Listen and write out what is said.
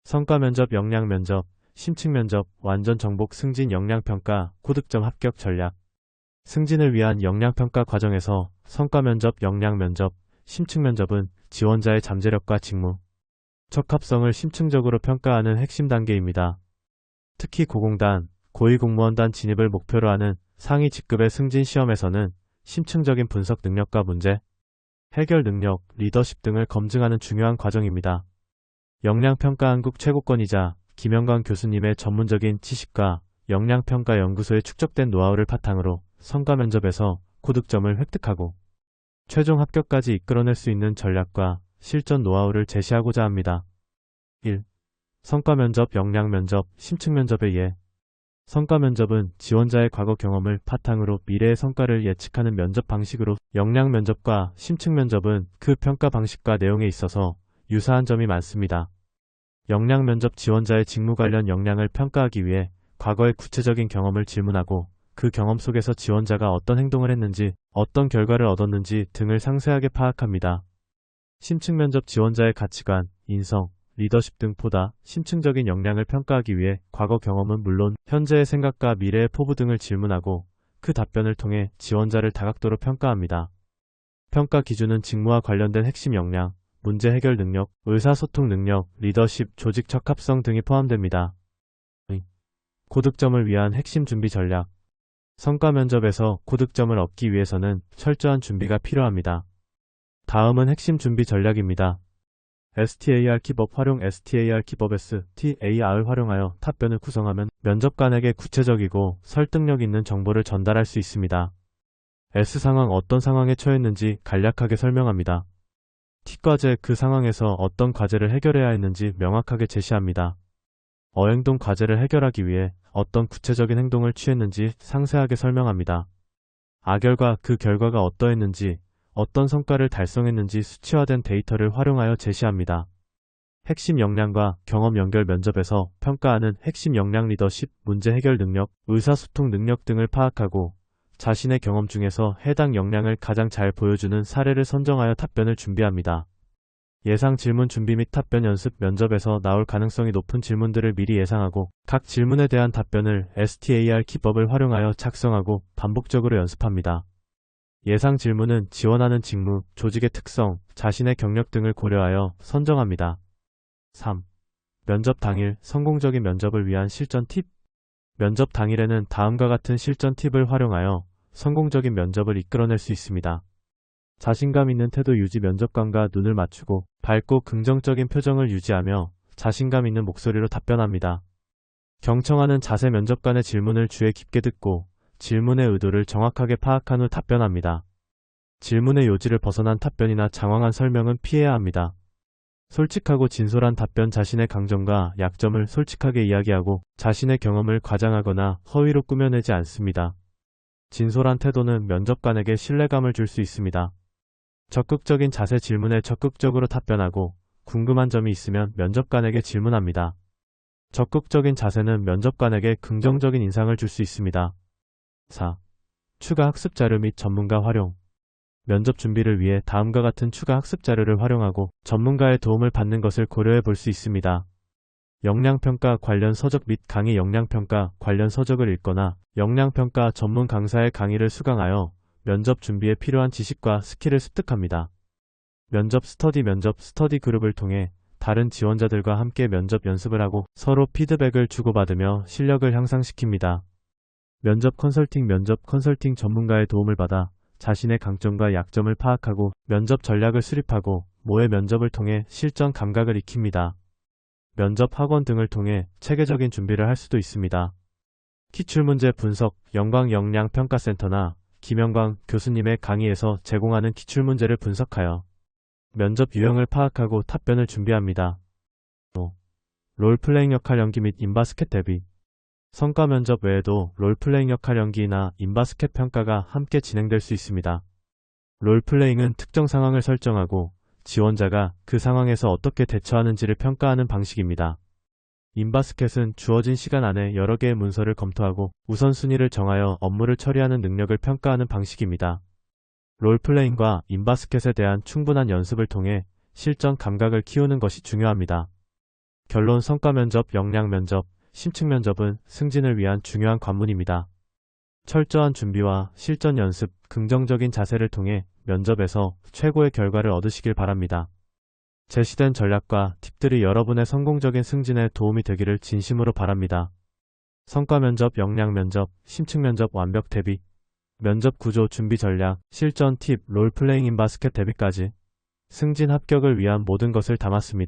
성과 면접, 역량 면접, 심층 면접, 완전 정복, 승진, 역량 평가, 고득점 합격 전략. 승진을 위한 역량 평가 과정에서 성과 면접, 역량 면접, 심층 면접은 지원자의 잠재력과 직무, 적합성을 심층적으로 평가하는 핵심 단계입니다. 특히 고공단, 고위공무원단 진입을 목표로 하는 상위 직급의 승진 시험에서는 심층적인 분석 능력과 문제, 해결 능력, 리더십 등을 검증하는 중요한 과정입니다. 역량평가 한국 최고권이자 김영광 교수님의 전문적인 지식과 역량평가 연구소에 축적된 노하우를 바탕으로 성과 면접에서 고득점을 획득하고 최종 합격까지 이끌어낼 수 있는 전략과 실전 노하우를 제시하고자 합니다. 1. 성과 면접, 역량 면접, 심층 면접의 예. 성과 면접은 지원자의 과거 경험을 바탕으로 미래의 성과를 예측하는 면접 방식으로, 역량 면접과 심층 면접은 그 평가 방식과 내용에 있어서 유사한 점이 많습니다. 역량 면접, 지원자의 직무 관련 역량을 평가하기 위해 과거의 구체적인 경험을 질문하고 그 경험 속에서 지원자가 어떤 행동을 했는지, 어떤 결과를 얻었는지 등을 상세하게 파악합니다. 심층 면접, 지원자의 가치관, 인성, 리더십 등 보다 심층적인 역량을 평가하기 위해 과거 경험은 물론 현재의 생각과 미래의 포부 등을 질문하고 그 답변을 통해 지원자를 다각도로 평가합니다. 평가 기준은 직무와 관련된 핵심 역량, 문제 해결 능력, 의사소통 능력, 리더십, 조직 적합성 등이 포함됩니다. 고득점을 위한 핵심 준비 전략. 성과 면접에서 고득점을 얻기 위해서는 철저한 준비가 필요합니다. 다음은 핵심 준비 전략입니다. STAR 기법 활용. STAR 기법 STAR을 활용하여 답변을 구성하면 면접관에게 구체적이고 설득력 있는 정보를 전달할 수 있습니다. S 상황, 어떤 상황에 처했는지 간략하게 설명합니다. T 과제, 그 상황에서 어떤 과제를 해결해야 했는지 명확하게 제시합니다. 행동, 과제를 해결하기 위해 어떤 구체적인 행동을 취했는지 상세하게 설명합니다. 결과, 그 결과가 어떠했는지, 어떤 성과를 달성했는지 수치화된 데이터를 활용하여 제시합니다. 핵심 역량과 경험 연결. 면접에서 평가하는 핵심 역량, 리더십, 문제 해결 능력, 의사소통 능력 등을 파악하고 자신의 경험 중에서 해당 역량을 가장 잘 보여주는 사례를 선정하여 답변을 준비합니다. 예상 질문 준비 및 답변 연습. 면접에서 나올 가능성이 높은 질문들을 미리 예상하고 각 질문에 대한 답변을 STAR 기법을 활용하여 작성하고 반복적으로 연습합니다. 예상 질문은 지원하는 직무, 조직의 특성, 자신의 경력 등을 고려하여 선정합니다. 3. 면접 당일, 성공적인 면접을 위한 실전 팁. 면접 당일에는 다음과 같은 실전 팁을 활용하여 성공적인 면접을 이끌어낼 수 있습니다. 자신감 있는 태도 유지. 면접관과 눈을 맞추고 밝고 긍정적인 표정을 유지하며 자신감 있는 목소리로 답변합니다. 경청하는 자세. 면접관의 질문을 주의 깊게 듣고 질문의 의도를 정확하게 파악한 후 답변합니다. 질문의 요지를 벗어난 답변이나 장황한 설명은 피해야 합니다. 솔직하고 진솔한 답변. 자신의 강점과 약점을 솔직하게 이야기하고 자신의 경험을 과장하거나 허위로 꾸며내지 않습니다. 진솔한 태도는 면접관에게 신뢰감을 줄 수 있습니다. 적극적인 자세. 질문에 적극적으로 답변하고 궁금한 점이 있으면 면접관에게 질문합니다. 적극적인 자세는 면접관에게 긍정적인 인상을 줄 수 있습니다. 4. 추가 학습 자료 및 전문가 활용. 면접 준비를 위해 다음과 같은 추가 학습 자료를 활용하고 전문가의 도움을 받는 것을 고려해 볼 수 있습니다. 역량평가 관련 서적 및 강의. 역량평가 관련 서적을 읽거나 역량평가 전문 강사의 강의를 수강하여 면접 준비에 필요한 지식과 스킬을 습득합니다. 면접 스터디. 면접 스터디 그룹을 통해 다른 지원자들과 함께 면접 연습을 하고 서로 피드백을 주고받으며 실력을 향상시킵니다. 면접 컨설팅. 면접 컨설팅 전문가의 도움을 받아 자신의 강점과 약점을 파악하고 면접 전략을 수립하고 모의 면접을 통해 실전 감각을 익힙니다. 면접 학원 등을 통해 체계적인 준비를 할 수도 있습니다. 기출문제 분석. 영광 역량평가센터나 김영광 교수님의 강의에서 제공하는 기출문제를 분석하여 면접 유형을 파악하고 답변을 준비합니다. 롤플레잉 역할 연기 및 인바스켓 대비. 성과 면접 외에도 롤플레잉 역할 연기나 인바스켓 평가가 함께 진행될 수 있습니다. 롤플레잉은 특정 상황을 설정하고 지원자가 그 상황에서 어떻게 대처하는지를 평가하는 방식입니다. 인바스켓은 주어진 시간 안에 여러 개의 문서를 검토하고 우선순위를 정하여 업무를 처리하는 능력을 평가하는 방식입니다. 롤플레잉과 인바스켓에 대한 충분한 연습을 통해 실전 감각을 키우는 것이 중요합니다. 결론 성과 면접, 역량 면접, 심층 면접은 승진을 위한 중요한 관문입니다. 철저한 준비와 실전 연습, 긍정적인 자세를 통해 면접에서 최고의 결과를 얻으시길 바랍니다. 제시된 전략과 팁들이 여러분의 성공적인 승진에 도움이 되기를 진심으로 바랍니다. 성과 면접, 역량 면접, 심층 면접 완벽 대비, 면접 구조 준비 전략, 실전 팁, 롤플레잉 인 바스켓 대비까지 승진 합격을 위한 모든 것을 담았습니다.